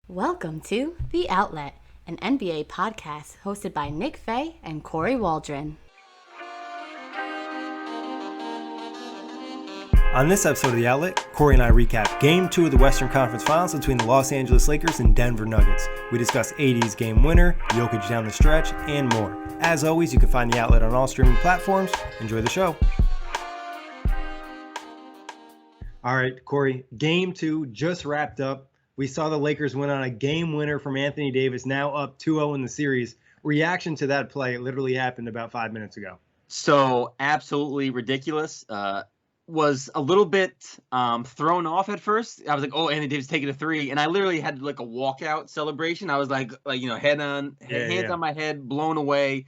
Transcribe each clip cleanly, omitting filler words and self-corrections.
Welcome to The Outlet, an NBA podcast hosted by Nick Fay and Kory Waldron. On this episode of The Outlet, Kory and I recap Game 2 of the Western Conference Finals between the Los Angeles Lakers and Denver Nuggets. We discuss 80's game winner, Jokic down the stretch, and more. As always, you can find The Outlet on all streaming platforms. Enjoy the show. All right, Kory, Game 2 just wrapped up. We saw the Lakers win on a game winner from Anthony Davis, now up 2-0 in the series. Reaction to that play, it literally happened about 5 minutes ago. So absolutely ridiculous. Was a little bit thrown off at first. I was like, "Oh, Anthony Davis taking a three," and I literally had like a walkout celebration. I was like hands on my head, blown away.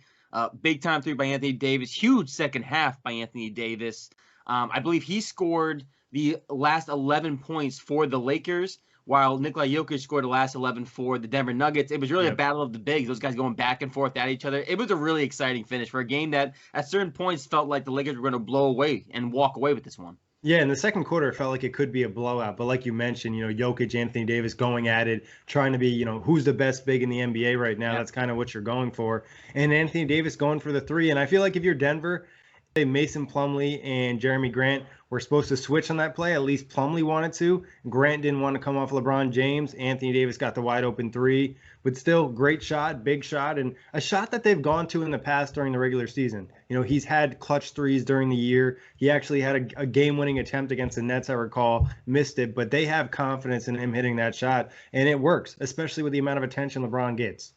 Big time three by Anthony Davis. Huge second half by Anthony Davis. I believe he scored the last 11 points for the Lakers, while Nikola Jokic scored the last 11 for the Denver Nuggets. It was really a battle of the bigs, those guys going back and forth at each other. It was a really exciting finish for a game that at certain points felt like the Lakers were going to blow away and walk away with this one. Yeah, in the second quarter, it felt like it could be a blowout. But like you mentioned, Jokic, Anthony Davis going at it, trying to be, who's the best big in the NBA right now. Yeah. That's kind of what you're going for. And Anthony Davis going for the three. And I feel like if you're Denver, Mason Plumlee and Jeremy Grant were supposed to switch on that play. At least Plumlee wanted to. Grant didn't want to come off LeBron James. Anthony Davis got the wide open three, but still great shot, big shot, and a shot that they've gone to in the past during the regular season. He's had clutch threes during the year. He actually had a game-winning attempt against the Nets, I recall, missed it, but they have confidence in him hitting that shot, and it works, especially with the amount of attention LeBron gets.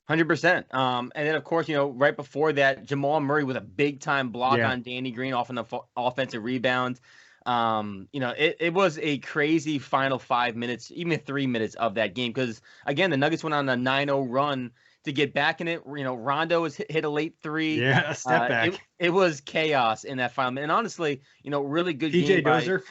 100%. And then, of course, right before that, Jamal Murray with a big-time block on Danny Green off an offensive rebound. It was a crazy final 5 minutes, even 3 minutes of that game because, again, the Nuggets went on a 9-0 run to get back in it. Rondo hit a late three. Yeah, a step back. It was chaos in that final minute. And honestly, really good PJ game Dozier.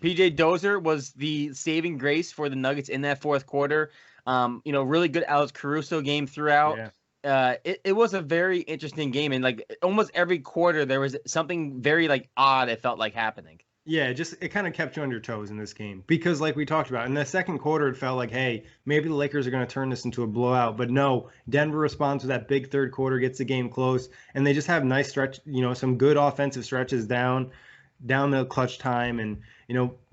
PJ Dozier was the saving grace for the Nuggets in that fourth quarter. Really good Alex Caruso game throughout. Yeah. It was a very interesting game, and like almost every quarter there was something very odd it felt like happening. Yeah, it kind of kept you on your toes in this game because like we talked about in the second quarter, it felt like, hey, maybe the Lakers are going to turn this into a blowout, but no, Denver responds with that big third quarter, gets the game close, and they just have nice stretch, some good offensive stretches down the clutch time. And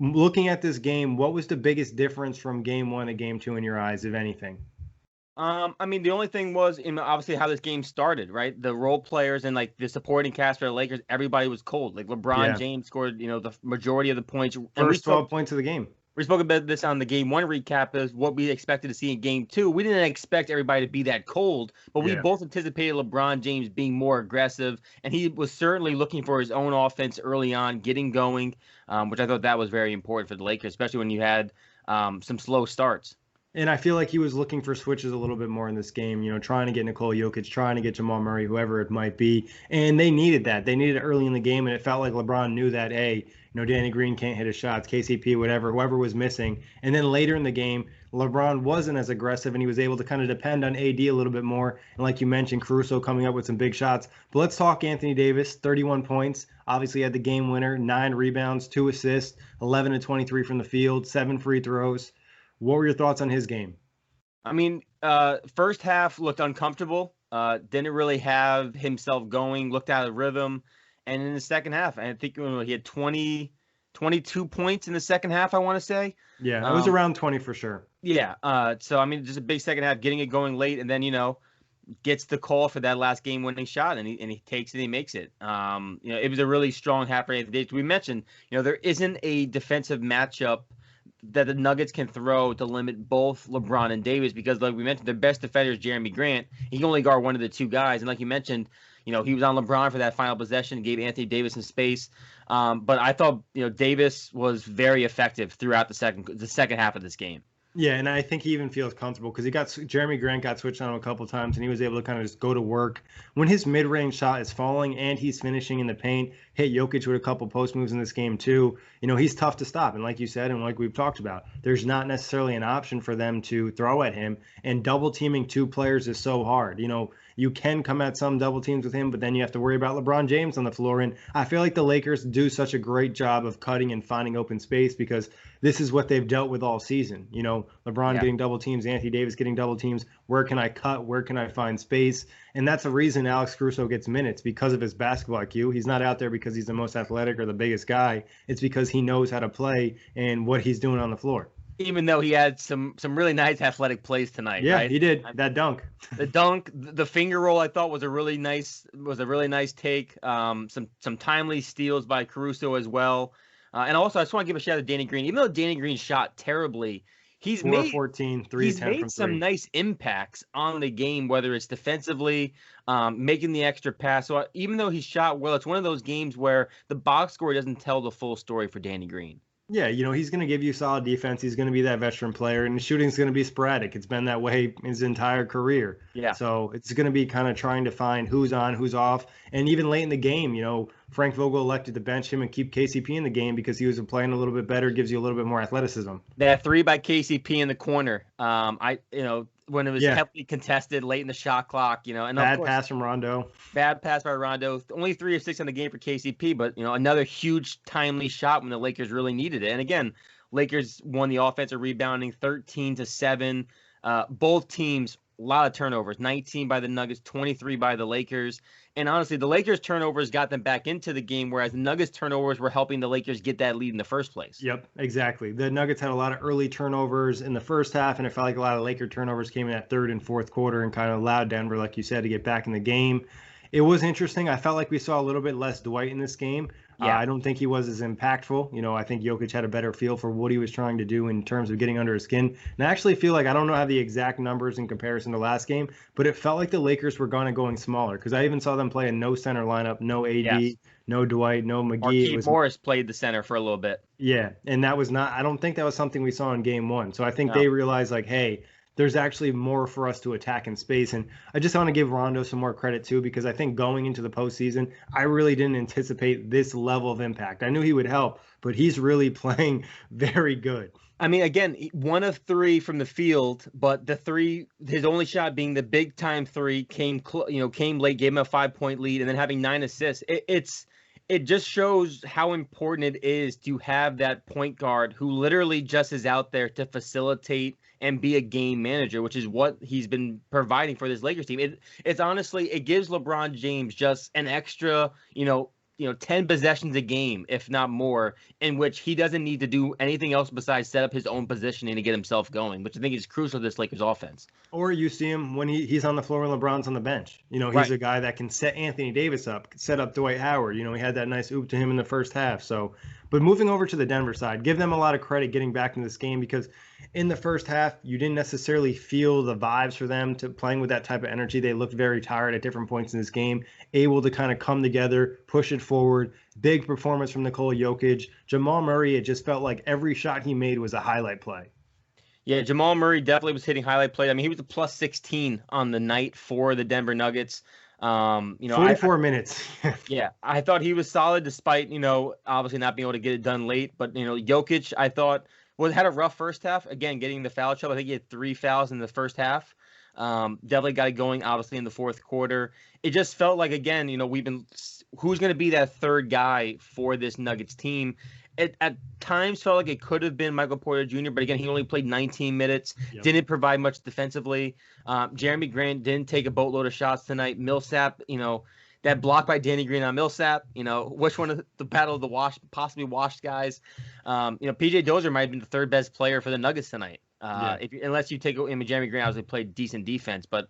looking at this game, what was the biggest difference from game one to game two in your eyes, if anything? The only thing was obviously how this game started, right? The role players and the supporting cast for the Lakers, everybody was cold. Like LeBron James scored, the majority of the points. First 12 points of the game. We spoke about this on the game one recap is what we expected to see in game two. We didn't expect everybody to be that cold, but we both anticipated LeBron James being more aggressive, and he was certainly looking for his own offense early on, getting going, which I thought that was very important for the Lakers, especially when you had some slow starts. And I feel like he was looking for switches a little bit more in this game, trying to get Nikola Jokic, trying to get Jamal Murray, whoever it might be. And they needed that. They needed it early in the game, and it felt like LeBron knew that, hey, Danny Green can't hit his shots, KCP, whoever was missing. And then later in the game, LeBron wasn't as aggressive, and he was able to kind of depend on AD a little bit more. And like you mentioned, Caruso coming up with some big shots. But let's talk Anthony Davis, 31 points. Obviously had the game winner, 9 rebounds, 2 assists, 11 and 23 from the field, 7 free throws. What were your thoughts on his game? First half looked uncomfortable. Didn't really have himself going, looked out of rhythm. And in the second half, I think he had 22 points in the second half, I want to say. Yeah, it was around 20 for sure. Yeah. Just a big second half, getting it going late, and then, gets the call for that last game-winning shot, and he takes it and he makes it. It was a really strong half for Anthony Davis. We mentioned, there isn't a defensive matchup that the Nuggets can throw to limit both LeBron and Davis because, like we mentioned, their best defender is Jeremy Grant. He can only guard one of the two guys. And like you mentioned, he was on LeBron for that final possession, gave Anthony Davis some space. But I thought, Davis was very effective throughout the second half of this game. Yeah, and I think he even feels comfortable because Jeremy Grant got switched on him a couple of times, and he was able to kind of just go to work. When his mid-range shot is falling and he's finishing in the paint, hit Jokic with a couple post moves in this game too, he's tough to stop. And like you said, and like we've talked about, there's not necessarily an option for them to throw at him. And double teaming two players is so hard. You can come at some double teams with him, but then you have to worry about LeBron James on the floor. And I feel like the Lakers do such a great job of cutting and finding open space because this is what they've dealt with all season. LeBron Yeah. getting double teams, Anthony Davis getting double teams. Where can I cut? Where can I find space? And that's the reason Alex Caruso gets minutes, because of his basketball IQ. He's not out there because he's the most athletic or the biggest guy. It's because he knows how to play and what he's doing on the floor. Even though he had some really nice athletic plays tonight, Yeah, right? he did. That dunk. The dunk, the finger roll, I thought was a really nice take. Some timely steals by Caruso as well. And also, I just want to give a shout out to Danny Green. Even though Danny Green shot terribly, he's 4 made 14, 3 he's 10 made from some 3. nice impacts on the game, whether it's defensively, making the extra pass. So even though he shot well, it's one of those games where the box score doesn't tell the full story for Danny Green. Yeah, he's going to give you solid defense. He's going to be that veteran player, and the shooting's going to be sporadic. It's been that way his entire career. Yeah. So it's going to be kind of trying to find who's on, who's off. And even late in the game, Frank Vogel elected to bench him and keep KCP in the game because he was playing a little bit better, gives you a little bit more athleticism. That 3 by KCP in the corner. When it was heavily contested late in the shot clock, and bad pass from Rondo. Bad pass by Rondo. Only 3 of 6 on the game for KCP, but another huge timely shot when the Lakers really needed it. And again, Lakers won the offensive rebounding 13-7. Both teams, a lot of turnovers, 19 by the Nuggets, 23 by the Lakers. And honestly, the Lakers turnovers got them back into the game, whereas the Nuggets turnovers were helping the Lakers get that lead in the first place. Yep, exactly. The Nuggets had a lot of early turnovers in the first half, and it felt like a lot of Laker turnovers came in that third and fourth quarter and kind of allowed Denver, like you said, to get back in the game. It was interesting. I felt like we saw a little bit less Dwight in this game. Yeah. I don't think he was as impactful. I think Jokic had a better feel for what he was trying to do in terms of getting under his skin. And I actually feel like, I don't know how the exact numbers in comparison to last game, but it felt like the Lakers were going smaller, because I even saw them play a no center lineup, no AD, no Dwight, no McGee. Markieff Morris played the center for a little bit. Yeah, and that was not, I don't think that was something we saw in game 1. So I think they realized, like, hey, there's actually more for us to attack in space. And I just want to give Rondo some more credit too, because I think going into the postseason, I really didn't anticipate this level of impact. I knew he would help, but he's really playing very good. I mean, again, 1 of 3 from the field, but the 3, his only shot being the big time 3 came late, gave him a 5-point lead, and then having 9 assists. It just shows how important it is to have that point guard who literally just is out there to facilitate and be a game manager, which is what he's been providing for this Lakers team. It's honestly, it gives LeBron James just an extra, 10 possessions a game, if not more, in which he doesn't need to do anything else besides set up his own positioning to get himself going, which I think is crucial to this Lakers offense. Or you see him when he's on the floor when LeBron's on the bench. He's a guy that can set Anthony Davis up, set up Dwight Howard. He had that nice oop to him in the first half. So, but moving over to the Denver side, give them a lot of credit getting back in this game, because in the first half, you didn't necessarily feel the vibes for them to playing with that type of energy. They looked very tired at different points in this game, able to kind of come together, push it forward. Big performance from Nikola Jokic. Jamal Murray, it just felt like every shot he made was a highlight play. Yeah, Jamal Murray definitely was hitting highlight play. I mean, he was a plus 16 on the night for the Denver Nuggets. 44 minutes. Yeah, I thought he was solid despite, obviously not being able to get it done late. But, Jokic, I thought, had a rough first half. Again, getting the foul trouble. I think he had 3 fouls in the first half. Definitely got it going, obviously, in the fourth quarter. It just felt like, again, who's going to be that third guy for this Nuggets team? It at times felt like it could have been Michael Porter Jr., but again, he only played 19 minutes, didn't provide much defensively. Jeremy Grant didn't take a boatload of shots tonight. Millsap, that block by Danny Green on Millsap, which one of the battle of the possibly washed guys. PJ Dozier might have been the third best player for the Nuggets tonight. Unless you take Jeremy Grant, obviously played decent defense, but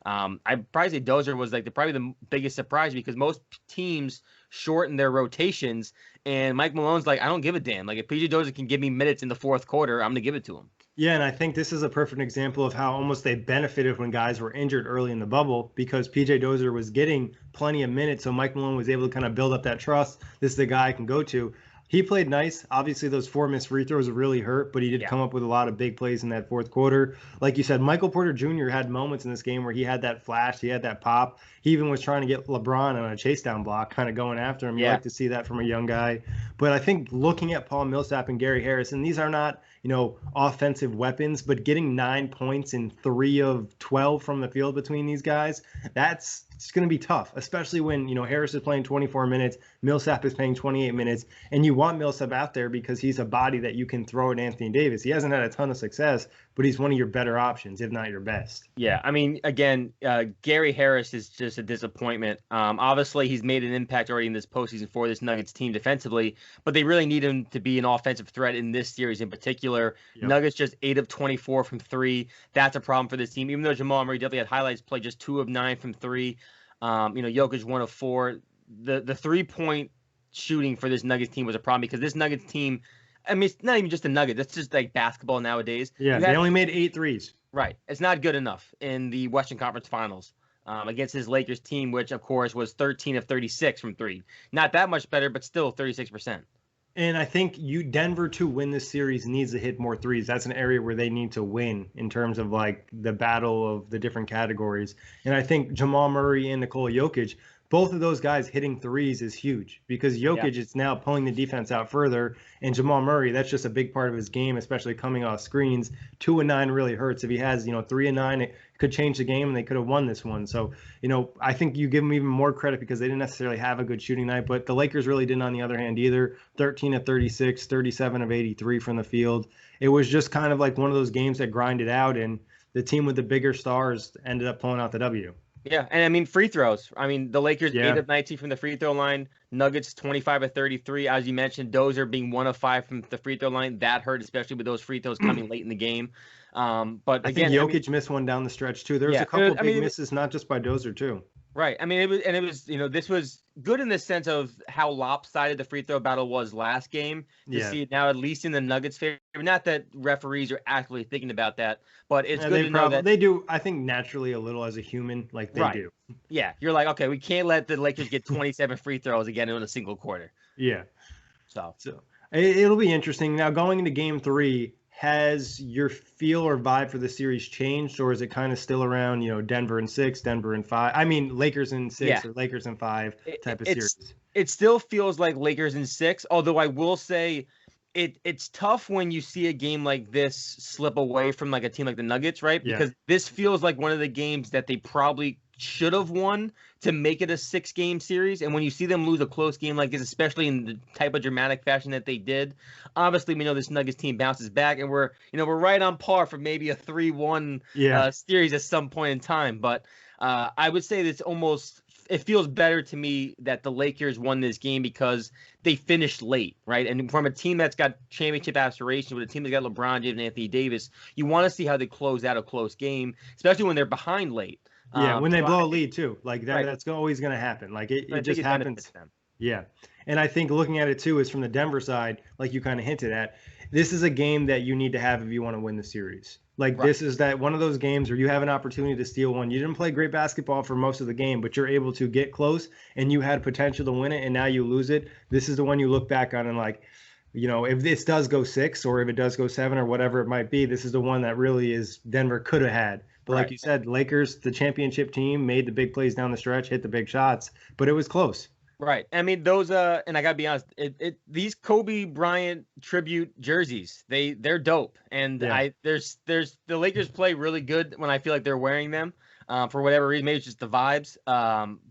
I'd probably say Dozier was probably the biggest surprise, because most teams shorten their rotations, and Mike Malone's like, I don't give a damn. Like, if PJ Dozier can give me minutes in the fourth quarter, I'm gonna give it to him. Yeah, and I think this is a perfect example of how almost they benefited when guys were injured early in the bubble, because PJ Dozier was getting plenty of minutes, so Mike Malone was able to kind of build up that trust. This is the guy I can go to. He played nice. Obviously, those 4 missed free throws really hurt, but he did come up with a lot of big plays in that fourth quarter. Like you said, Michael Porter Jr. had moments in this game where he had that flash, he had that pop. He even was trying to get LeBron on a chase down block, kind of going after him. You like to see that from a young guy. But I think looking at Paul Millsap and Gary Harris, and these are not, offensive weapons, but getting 9 points in 3 of 12 from the field between these guys, it's going to be tough, especially when, Harris is playing 24 minutes, Millsap is playing 28 minutes, and you want Millsap out there because he's a body that you can throw at Anthony Davis. He hasn't had a ton of success, but he's one of your better options, if not your best. Yeah, I mean, again, Gary Harris is just a disappointment. Obviously, he's made an impact already in this postseason for this Nuggets team defensively, but they really need him to be an offensive threat in this series in particular. Yep. Nuggets just 8 of 24 from 3. That's a problem for this team, even though Jamal Murray definitely had highlights, played just 2 of 9 from 3. Jokic 1 of 4. The 3-point shooting for this Nuggets team was a problem because this Nuggets team, I mean, it's not even just a Nugget. That's just like basketball nowadays. Yeah, they only made 8 threes. Right. It's not good enough in the Western Conference Finals against his Lakers team, which, of course, was 13 of 36 from 3. Not that much better, but still 36%. And I think Denver to win this series needs to hit more threes. That's an area where they need to win in terms of like the battle of the different categories. And I think Jamal Murray and Nikola Jokic, both of those guys hitting threes is huge because Jokic is now pulling the defense out further. And Jamal Murray, that's just a big part of his game, especially coming off screens. 2 and 9 really hurts. If he has, 3 and 9, it could change the game and they could have won this one. So, I think you give them even more credit because they didn't necessarily have a good shooting night, but the Lakers really didn't on the other hand either. 13 of 36, 37 of 83 from the field. It was just kind of like one of those games that grinded out, and the team with the bigger stars ended up pulling out the W. Yeah, and I mean free throws. I mean the Lakers 8 of 19 from the free throw line. Nuggets 25 of 33. As you mentioned, Dozier being 1 of 5 from the free throw line. That hurt, especially with those free throws coming late in the game. But again, I think Jokic missed one down the stretch too. There was a couple big misses, not just by Dozier too. Right. I mean, it was this was good in the sense of how lopsided the free throw battle was last game. To see it now, at least in the Nuggets' favor. Not that referees are actively thinking about that, but it's good to know that they do. I think naturally a little as a human, like they do. Yeah, you're like, okay, we can't let the Lakers get 27 free throws again in a single quarter. Yeah. So it'll be interesting. Now going into Game 3. Has your feel or vibe for the series changed, or is it kind of still around, Denver in 6, Denver in 5? I mean, Lakers in 6 or Lakers in 5 type of series? It still feels like Lakers in 6, although I will say it's tough when you see a game like this slip away from like a team like the Nuggets, right? Because this feels like one of the games that they probably should have won to make it a 6-game series. And when you see them lose a close game like this, especially in the type of dramatic fashion that they did, obviously we know this Nuggets team bounces back, and we're right on par for maybe a 3-1 series at some point in time. But I would say that it feels better to me that the Lakers won this game because they finished late, right? And from a team that's got championship aspirations, with a team that's got LeBron James and Anthony Davis, you want to see how they close out a close game, especially when they're behind late. Yeah, when they blow a lead too, like that, that's always going to happen. Like it just happens. Yeah, and I think looking at it too is from the Denver side, like you kind of hinted at. This is a game that you need to have if you want to win the series. Like this is that one of those games where you have an opportunity to steal one. You didn't play great basketball for most of the game, but you're able to get close, and you had potential to win it, and now you lose it. This is the one you look back on and like, if this does go 6 or if it does go 7 or whatever it might be, this is the one that really is Denver could have had. But like you said, Lakers, the championship team, made the big plays down the stretch, hit the big shots, but it was close. Right. I mean, those and I gotta be honest, these Kobe Bryant tribute jerseys, they're dope. And there's the Lakers play really good when I feel like they're wearing them. For whatever reason, maybe it's just the vibes.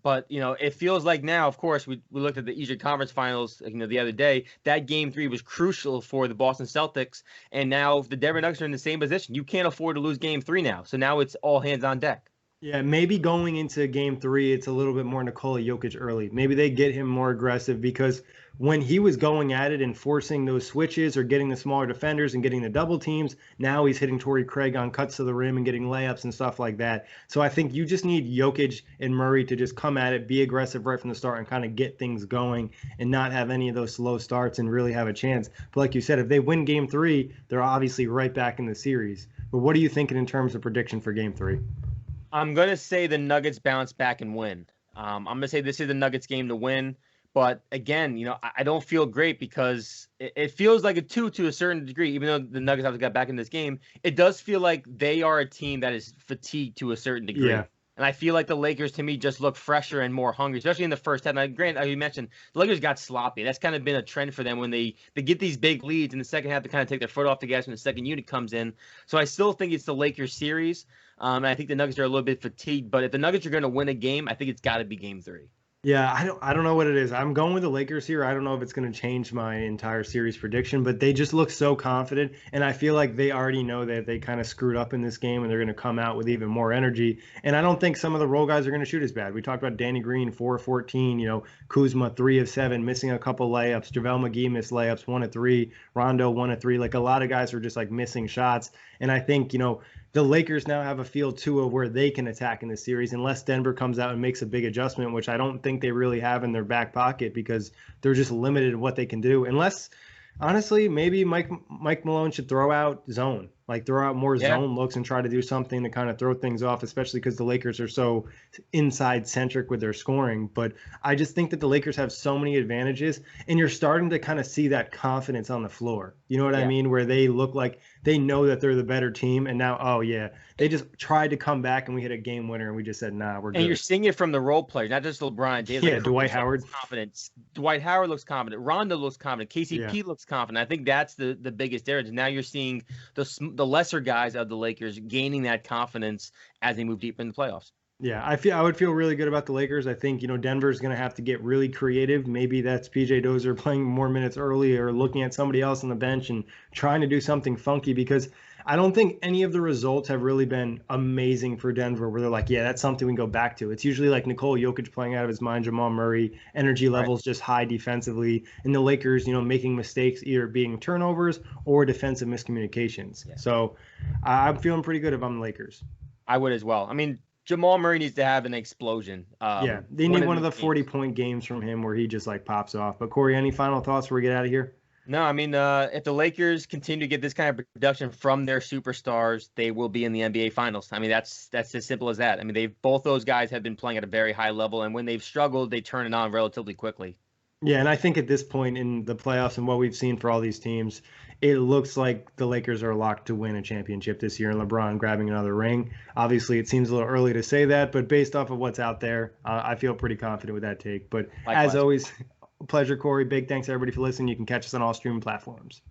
But it feels like now, of course, we looked at the Eastern Conference Finals, the other day. That Game 3 was crucial for the Boston Celtics, and now the Denver Nuggets are in the same position. You can't afford to lose Game 3 now, so now it's all hands on deck. Yeah, maybe going into Game 3, it's a little bit more Nikola Jokic early. Maybe they get him more aggressive because when he was going at it and forcing those switches or getting the smaller defenders and getting the double teams, now he's hitting Torrey Craig on cuts to the rim and getting layups and stuff like that. So I think you just need Jokic and Murray to just come at it, be aggressive right from the start and kind of get things going and not have any of those slow starts and really have a chance. But like you said, if they win Game 3, they're obviously right back in the series. But what are you thinking in terms of prediction for Game 3? I'm going to say the Nuggets bounce back and win. I'm going to say this is the Nuggets game to win. But again, I don't feel great because it feels like a 2 to a certain degree, even though the Nuggets obviously got back in this game. It does feel like they are a team that is fatigued to a certain degree. And I feel like the Lakers, to me, just look fresher and more hungry, especially in the first half. Now, granted, as you mentioned, the Lakers got sloppy. That's kind of been a trend for them when they get these big leads in the second half to kind of take their foot off the gas when the second unit comes in. So I still think it's the Lakers series. And I think the Nuggets are a little bit fatigued. But if the Nuggets are going to win a game, I think it's got to be Game 3. Yeah, I don't know what it is. I'm going with the Lakers here. I don't know if it's going to change my entire series prediction, but they just look so confident, and I feel like they already know that they kind of screwed up in this game, and they're going to come out with even more energy. And I don't think some of the role guys are going to shoot as bad. We talked about Danny Green, 4 of 14, Kuzma, 3 of 7, missing a couple layups. JaVale McGee missed layups, 1 of 3. Rondo, 1 of 3. Like, a lot of guys were just like missing shots, and I think the Lakers now have a feel too of where they can attack in the series, unless Denver comes out and makes a big adjustment, which I don't think they really have in their back pocket because they're just limited in what they can do. Unless, honestly, maybe Mike Malone should throw out zone, like throw out more zone looks and try to do something to kind of throw things off, especially because the Lakers are so inside centric with their scoring. But I just think that the Lakers have so many advantages, and you're starting to kind of see that confidence on the floor. You know what I mean? Where they look like they know that they're the better team, and now, oh yeah, they just tried to come back and we hit a game winner, and we just said, nah, we're good. And you're seeing it from the role players, not just LeBron James. Yeah, Dwight Howard. Confident. Dwight Howard looks confident. Rondo looks confident. KCP looks confident. I think that's the biggest difference. Now you're seeing the lesser guys of the Lakers gaining that confidence as they move deeper in the playoffs. Yeah, I would feel really good about the Lakers. I think, Denver's going to have to get really creative. Maybe that's PJ Dozier playing more minutes early or looking at somebody else on the bench and trying to do something funky, because I don't think any of the results have really been amazing for Denver where they're like, yeah, that's something we can go back to. It's usually like Nikola Jokic playing out of his mind, Jamal Murray, energy levels just high defensively, and the Lakers, making mistakes, either being turnovers or defensive miscommunications. Yeah. So I'm feeling pretty good if I'm the Lakers. I would as well. I mean, Jamal Murray needs to have an explosion. They need one of the 40-point games from him where he just like pops off. But Kory, any final thoughts before we get out of here? No, I mean, if the Lakers continue to get this kind of production from their superstars, they will be in the NBA Finals. I mean, that's as simple as that. I mean, both those guys have been playing at a very high level, and when they've struggled, they turn it on relatively quickly. Yeah, and I think at this point in the playoffs and what we've seen for all these teams, it looks like the Lakers are locked to win a championship this year, and LeBron grabbing another ring. Obviously, it seems a little early to say that, but based off of what's out there, I feel pretty confident with that take. But likewise. As always, a pleasure, Kory. Big thanks, everybody, for listening. You can catch us on all streaming platforms.